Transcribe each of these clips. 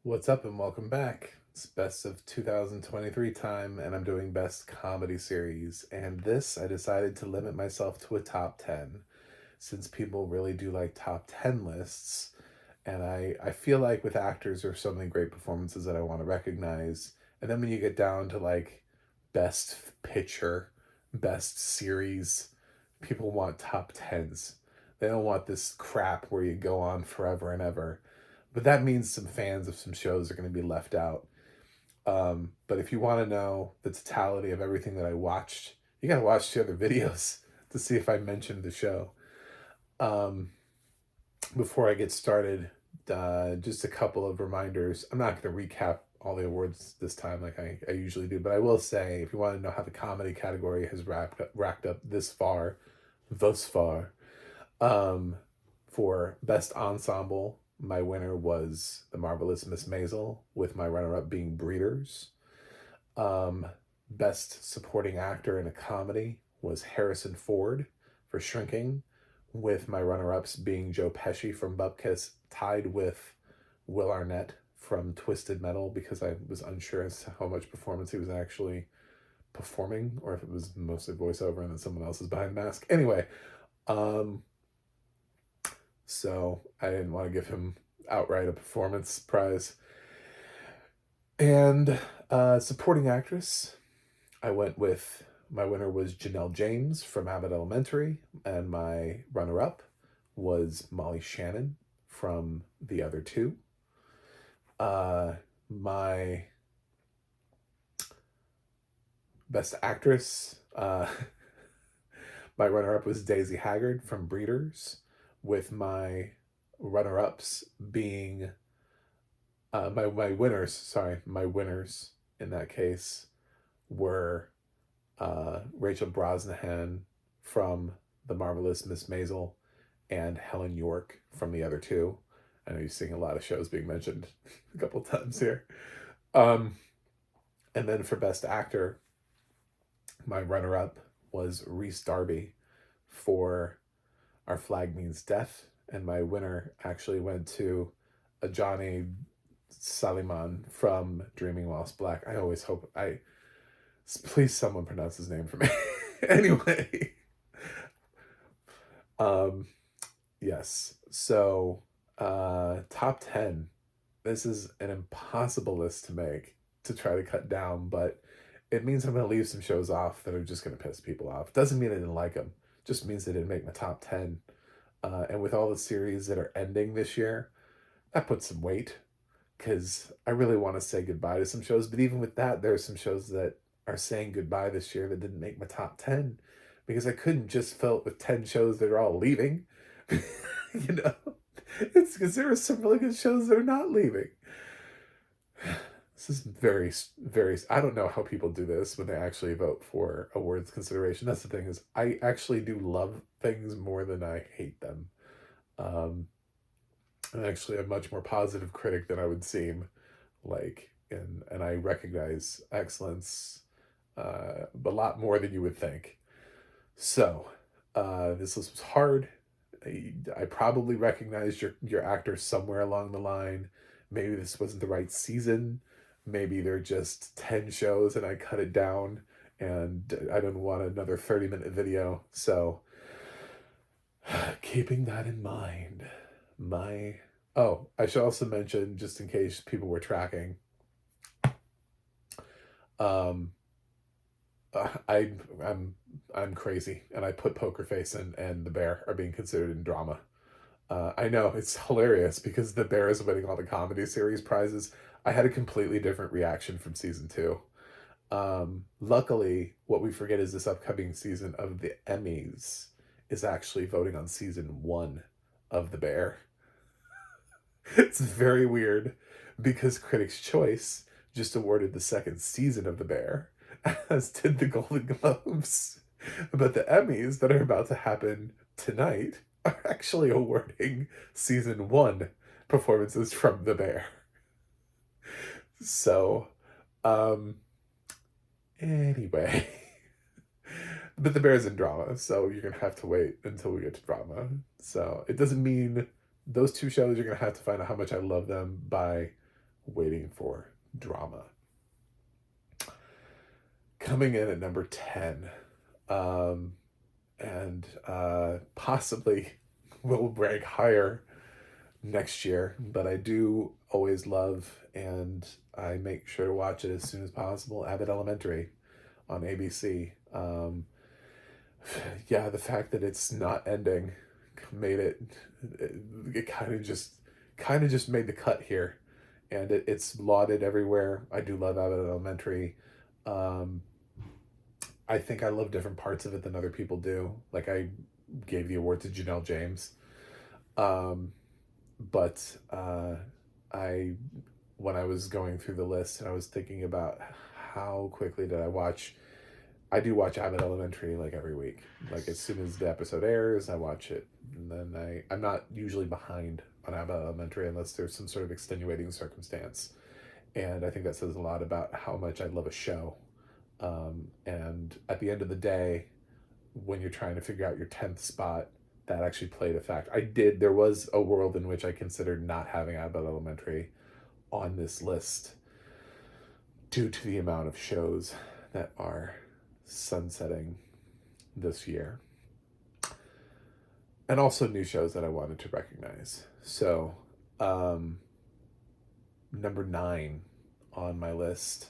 What's up and welcome back. It's best of 2023 time, and I'm doing best comedy series. And this, I decided to limit myself to a top 10 since people really do like top 10 lists. And I feel like with actors, there's so many great performances that I want to recognize. And then when you get down to like best picture, best series, people want top 10s. They don't want this crap where you go on forever and ever, but that means some fans of some shows are going to be left out. But if you want to know the totality of everything that I watched, you got to watch the other videos to see if I mentioned the show. Um, Before I get started, just a couple of reminders. I'm not going to recap all the awards this time like I usually do, but I will say if you want to know how the comedy category has racked up thus far, um, for Best Ensemble, my winner was The Marvelous Miss Maisel, with my runner up being Breeders. Um, Best Supporting Actor in a Comedy was Harrison Ford for Shrinking, with my runner ups being Joe Pesci from Bupkis, tied with Will Arnett from Twisted Metal, because I was unsure as to how much performance he was actually performing or if it was mostly voiceover and then someone else is behind the mask. Anyway, um, so I didn't want to give him outright a performance prize. And supporting actress, I went with my winner was Janelle James from Abbott Elementary, and my runner up was Molly Shannon from the other two. My best actress, my runner up was Daisy Haggard from Breeders, with my runner ups being my winners in that case were Rachel Brosnahan from The Marvelous Miss Maisel and Helen York from the other two. I know you're seeing a lot of shows being mentioned a couple times here. Um, and then for Best Actor, my runner up was Reese Darby for Our Flag Means Death, and my winner actually went to Ajani Saliman from Dreaming Whilst Black. I always hope I please someone pronounce his name for me. Anyway, um, yes. So, top 10. This is an impossible list to make to try to cut down, but it means I'm going to leave some shows off that are just going to piss people off. Doesn't mean I didn't like them. Just means they didn't make my top 10. And with all the series that are ending this year, that puts some weight because I really want to say goodbye to some shows. But even with that, there are some shows that are saying goodbye this year that didn't make my top 10 because I couldn't just fill it with 10 shows that are all leaving. you know, it's because there are some really good shows that are not leaving. This is very, very. I don't know how people do this when they actually vote for awards consideration. That's the thing is, I actually do love things more than I hate them. Um, I'm actually a much more positive critic than I would seem like, and I recognize excellence a lot more than you would think. So, this list was hard. I probably recognized your actor somewhere along the line. Maybe this wasn't the right season. Maybe they're just 10 shows and I cut it down and I don't want another 30-minute video. So, keeping that in mind, my oh, I should also mention just in case people were tracking. Um, I'm crazy, and I put Poker Face and The Bear are being considered in drama. I know it's hilarious because The Bear is winning all the comedy series prizes. I had a completely different reaction from season two. Luckily, what we forget is this upcoming season of the Emmys is actually voting on season one of The Bear. It's very weird because Critics' Choice just awarded the second season of The Bear, as did the Golden Globes. But the Emmys that are about to happen tonight are actually awarding season one performances from The Bear. So, um, anyway. But The Bear's in drama, so you're gonna have to wait until we get to drama. So it doesn't mean those two shows you're gonna have to find out how much I love them by waiting for drama. Coming in at number 10, um, and possibly will rank higher next year, but I do always love and I make sure to watch it as soon as possible. Abbott Elementary on ABC. Yeah, the fact that it's not ending made it kind of just made the cut here, and it's lauded everywhere. I do love Abbott Elementary. Um, I think I love different parts of it than other people do. Like I gave the award to Janelle James. Um, but I when I was going through the list and I was thinking about how quickly did I watch. I do watch Abbott Elementary like every week. Like as soon as the episode airs, I watch it, and then I'm not usually behind on Abbott Elementary unless there's some sort of extenuating circumstance, and I think that says a lot about how much I love a show. And at the end of the day, when you're trying to figure out your 10th spot, that actually played a fact. There was a world in which I considered not having Abbott Elementary on this list due to the amount of shows that are sunsetting this year. And also new shows that I wanted to recognize. So, number 9 on my list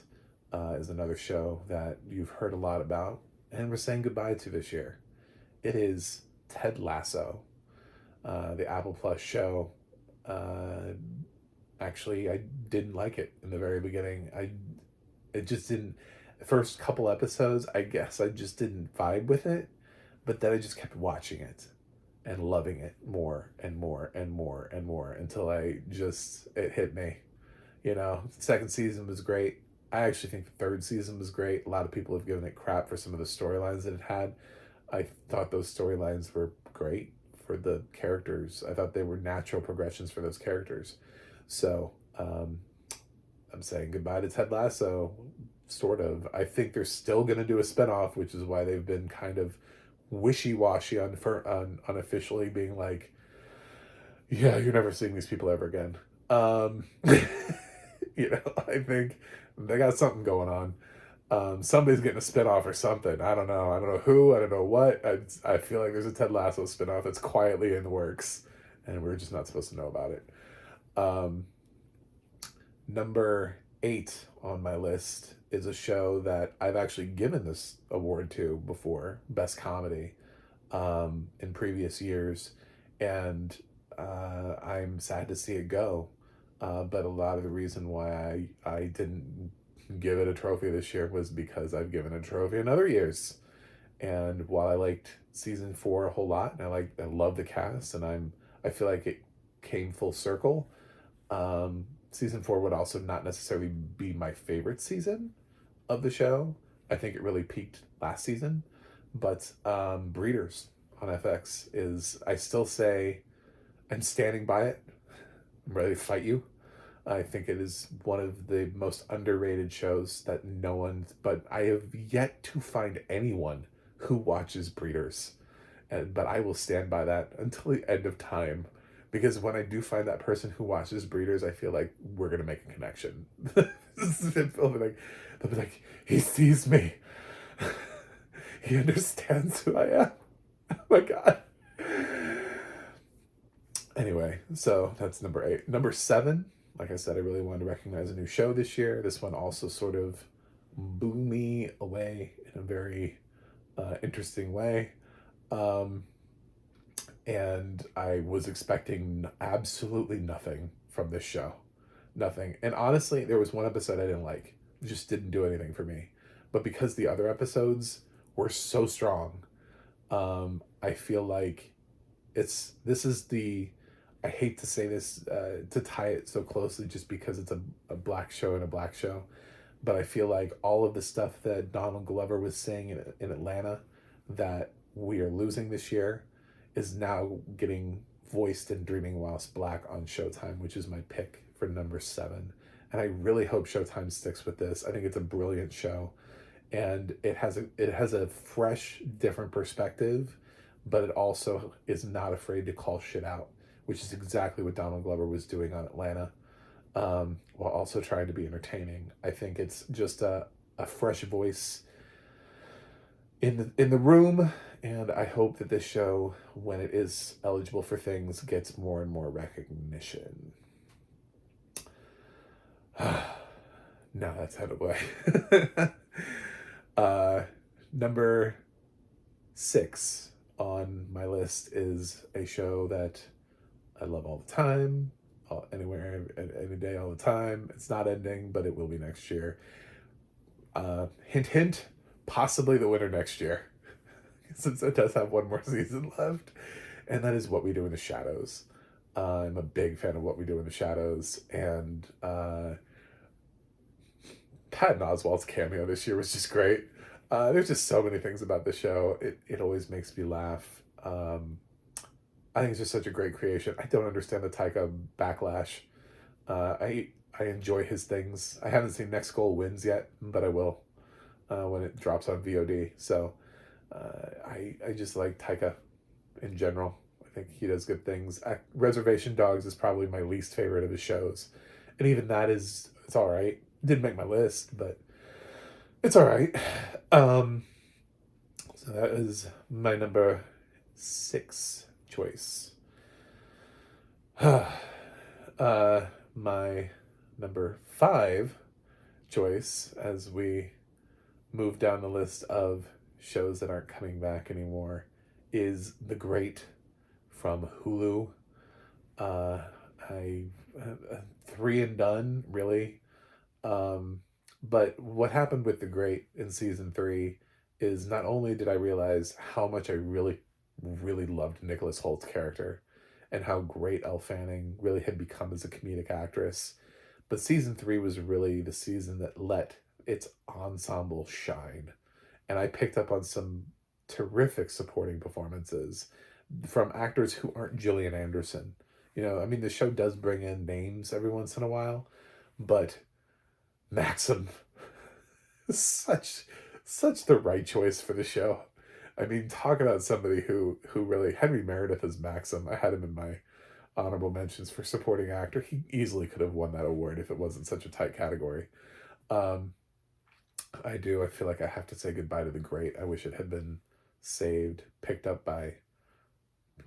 is another show that you've heard a lot about and we're saying goodbye to this year. It is Ted Lasso, the Apple Plus show. Actually, I didn't like it in the very beginning. It just didn't. The first couple episodes, I guess I just didn't vibe with it, but then I just kept watching it and loving it more and more and more and more until it hit me. Second season was great. I actually think the third season was great. A lot of people have given it crap for some of the storylines that it had. I thought those storylines were great for the characters. I thought they were natural progressions for those characters. So I'm saying goodbye to Ted Lasso, sort of. I think they're still going to do a spinoff, which is why they've been kind of wishy-washy on unofficially being like, yeah, you're never seeing these people ever again. I think they got something going on. Somebody's getting a spinoff or something. I don't know. I don't know who. I don't know what. I feel like there's a Ted Lasso spinoff that's quietly in the works, and we're just not supposed to know about it. Number 8 on my list is a show that I've actually given this award to before, Best Comedy, in previous years, and I'm sad to see it go. But a lot of the reason why I didn't give it a trophy this year was because I've given a trophy in other years. And while I liked season 4 a whole lot, and I love the cast, and I feel like it came full circle. Season 4 would also not necessarily be my favorite season of the show. I think it really peaked last season, but Breeders on FX I still say, I'm standing by it. I'm ready to fight you. I think it is one of the most underrated shows that but I have yet to find anyone who watches Breeders. But I will stand by that until the end of time. Because when I do find that person who watches Breeders, I feel like we're going to make a connection. They'll be like, he sees me. He understands who I am. Oh my God. Anyway, so that's number 8. Number 7, like I said, I really wanted to recognize a new show this year. This one also sort of blew me away in a very interesting way. And I was expecting absolutely nothing from this show. Nothing. And honestly, there was one episode I didn't like. It just didn't do anything for me. But because the other episodes were so strong, I feel like I hate to say this to tie it so closely just because it's a black show and a black show, but I feel like all of the stuff that Donald Glover was saying in Atlanta that we are losing this year is now getting voiced in Dreaming Whilst Black on Showtime, which is my pick for number 7. And I really hope Showtime sticks with this. I think it's a brilliant show, and it has a fresh, different perspective, but it also is not afraid to call shit out, which is exactly what Donald Glover was doing on Atlanta. while also trying to be entertaining. I think it's just a fresh voice in the room, and I hope that this show, when it is eligible for things, gets more and more recognition. Now that's out of the way. Number 6 on my list is a show that I love all the time, anywhere, any day, all the time. It's not ending, but it will be next year. Hint, hint, possibly the winner next year, since it does have one more season left, and that is What We Do in the Shadows. I'm a big fan of What We Do in the Shadows, and Patton Oswalt's cameo this year was just great. There's just so many things about the show. It always makes me laugh. I think it's just such a great creation. I don't understand the Taika backlash. I enjoy his things. I haven't seen Next Goal Wins yet, but I will when it drops on VOD. So I just like Taika in general. I think he does good things. Reservation Dogs is probably my least favorite of his shows, and even that it's all right. Didn't make my list, but it's all right. So that is my number 6 choice. My number 5 choice, as we move down the list of shows that aren't coming back anymore, is The Great from Hulu. I 3 and done, really. But what happened with The Great in season 3 is not only did I realize how much I really, really loved Nicholas Holt's character and how great Elle Fanning really had become as a comedic actress, but season 3 was really the season that let its ensemble shine. And I picked up on some terrific supporting performances from actors who aren't Gillian Anderson. I mean, the show does bring in names every once in a while, but Maxim, such the right choice for the show. I mean, talk about somebody who really, Henry Meredith as Maxim. I had him in my honorable mentions for supporting actor. He easily could have won that award if it wasn't such a tight category. I feel like I have to say goodbye to The Great. I wish it had been saved, picked up by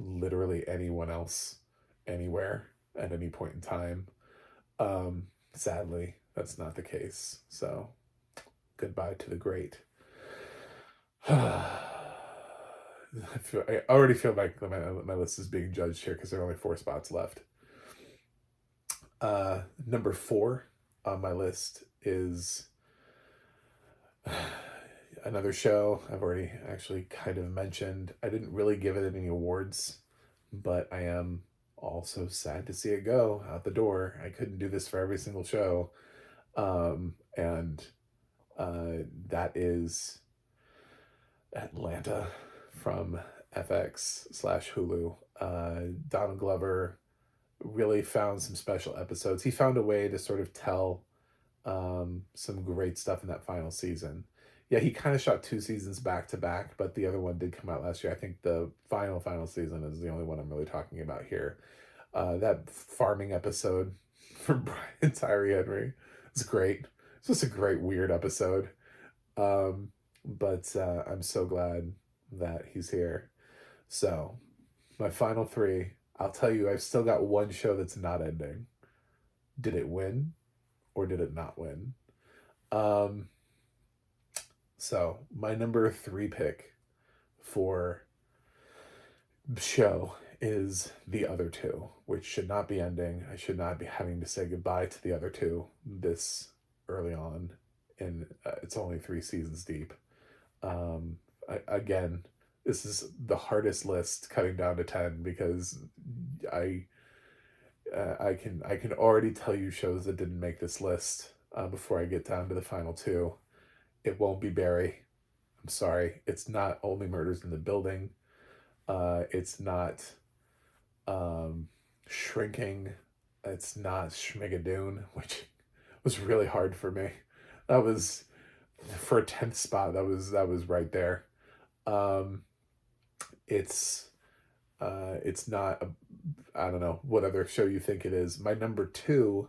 literally anyone else, anywhere, at any point in time. Sadly, that's not the case. So, goodbye to The Great. I already feel like my list is being judged here because there are only 4 spots left. Number 4 on my list is another show I've already actually kind of mentioned. I didn't really give it any awards, but I am also sad to see it go out the door. I couldn't do this for every single show. And that is Atlanta from FX/Hulu. Donald Glover really found some special episodes. He found a way to sort of tell some great stuff in that final season. Yeah, he kind of shot 2 seasons back to back, but the other one did come out last year. I think the final season is the only one I'm really talking about here. That farming episode from Brian Tyree Henry is great. It's just a great, weird episode. But I'm so glad that he's here. So, my final 3, I'll tell you, I've still got one show that's not ending. Did it win or did it not win? So, my number 3 pick for show is The Other Two, which should not be ending. I should not be having to say goodbye to The Other Two this early on, and it's only 3 seasons deep. Again, this is the hardest list, cutting down to 10, because I can already tell you shows that didn't make this list before I get down to the final 2. It won't be Barry. I'm sorry. It's not Only Murders in the Building. It's not Shrinking. It's not Schmigadoon, which was really hard for me. That was, for a 10th spot, that was right there. It's not I don't know what other show you think it is. My number 2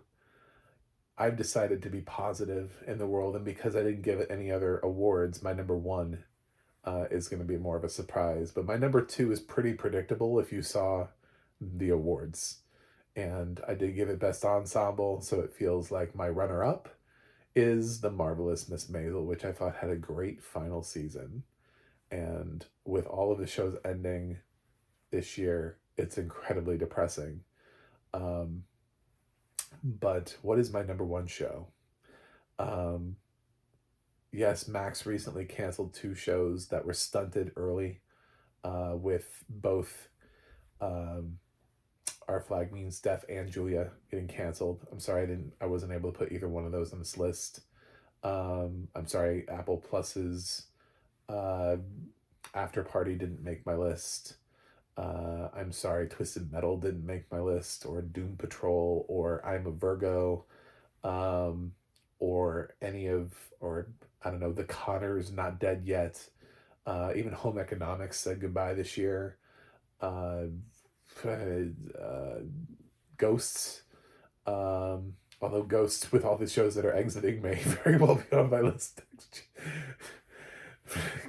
I've decided to be positive in the world, and because I didn't give it any other awards, my number one is going to be more of a surprise. But my number two is pretty predictable if you saw the awards. And I did give it Best Ensemble, so it feels like my runner up is The Marvelous Miss Maisel, which I thought had a great final season. And with all of the shows ending this year, it's incredibly depressing. Um, but what is my number one show? Um, yes, Max recently canceled two shows that were stunted early, with both um, Our Flag Means Death and Julia getting canceled. I'm sorry I wasn't able to put either one of those on this list. I'm sorry, Apple Plus's uh, After Party didn't make my list. I'm sorry, Twisted Metal didn't make my list, or Doom Patrol, or I'm a Virgo, um, or any of, or I don't know, The Connor's Not Dead Yet. Even Home Economics said goodbye this year. Uh, uh, Ghosts, although Ghosts, with all the shows that are exiting, may very well be on my list.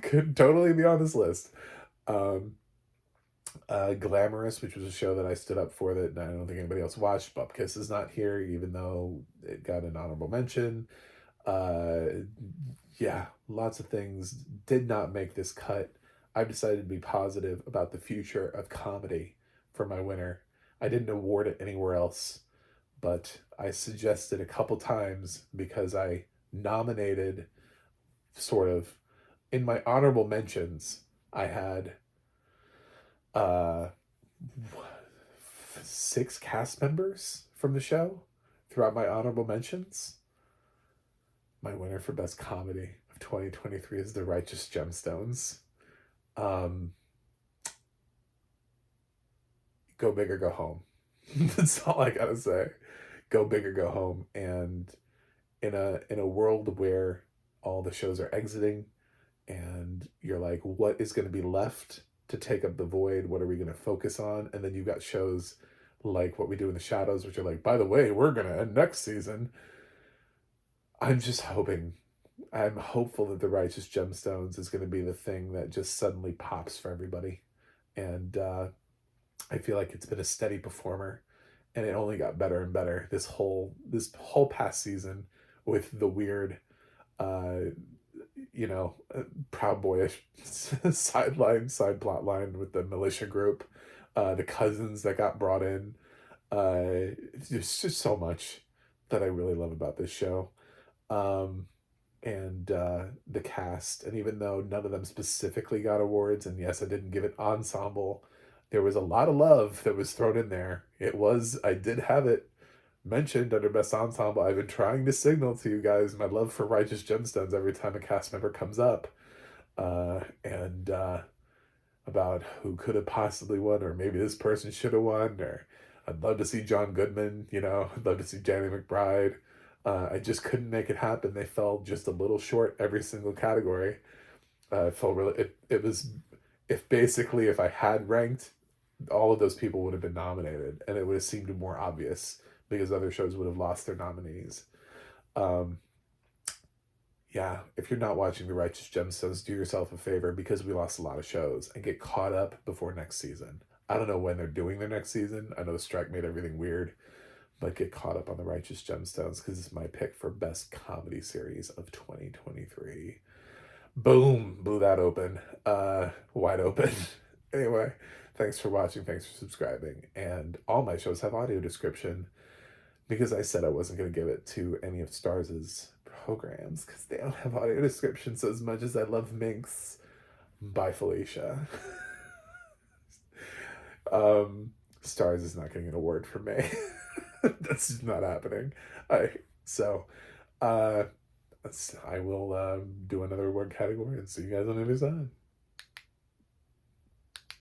Could totally be on this list. Um, Glamorous, which was a show that I stood up for that I don't think anybody else watched. Bupkis is not here, even though it got an honorable mention. Uh, yeah, lots of things did not make this cut. I've decided to be positive about the future of comedy for my winner. I didn't award it anywhere else, but I suggested a couple times because I nominated, sort of, in my honorable mentions, I had uh, 6 cast members from the show throughout my honorable mentions. My winner for Best Comedy of 2023 is The Righteous Gemstones. Um, Go big or go home. That's all I gotta say. Go big or go home. And in a world where all the shows are exiting, and you're like, what is going to be left to take up the void? What are we going to focus on? And then you've got shows like What We Do in the Shadows, which are like, by the way, we're going to end next season. I'm just hoping, I'm hopeful that The Righteous Gemstones is going to be the thing that just suddenly pops for everybody. And I feel like it's been a steady performer, and it only got better and better this whole past season, with the weird uh Proud Boyish side plot line with the militia group, the cousins that got brought in. There's just so much that I really love about this show. Um, and the cast, and even though none of them specifically got awards, and yes, I didn't give it ensemble, there was a lot of love that was thrown in there. I did have it mentioned under Best Ensemble. I've been trying to signal to you guys my love for Righteous Gemstones every time a cast member comes up, and about who could have possibly won, or maybe this person should have won, or I'd love to see John Goodman, I'd love to see Danny McBride. I just couldn't make it happen. They fell just a little short every single category. It felt really, it was, if I had ranked, all of those people would have been nominated, and it would have seemed more obvious because other shows would have lost their nominees. Um, yeah, if you're not watching The Righteous Gemstones, do yourself a favor, because we lost a lot of shows, and get caught up before next season. I don't know when they're doing their next season. I know the strike made everything weird, but get caught up on The Righteous Gemstones, because it's my pick for Best Comedy Series of 2023. Boom, blew that open, wide open. Anyway, thanks for watching, thanks for subscribing, and all my shows have audio description, because I said I wasn't going to give it to any of Starz's programs because they don't have audio description. So as much as I love Minx, bye Felicia. Starz is not getting an award from me. That's just not happening. So I will do another award category and see you guys on the other side.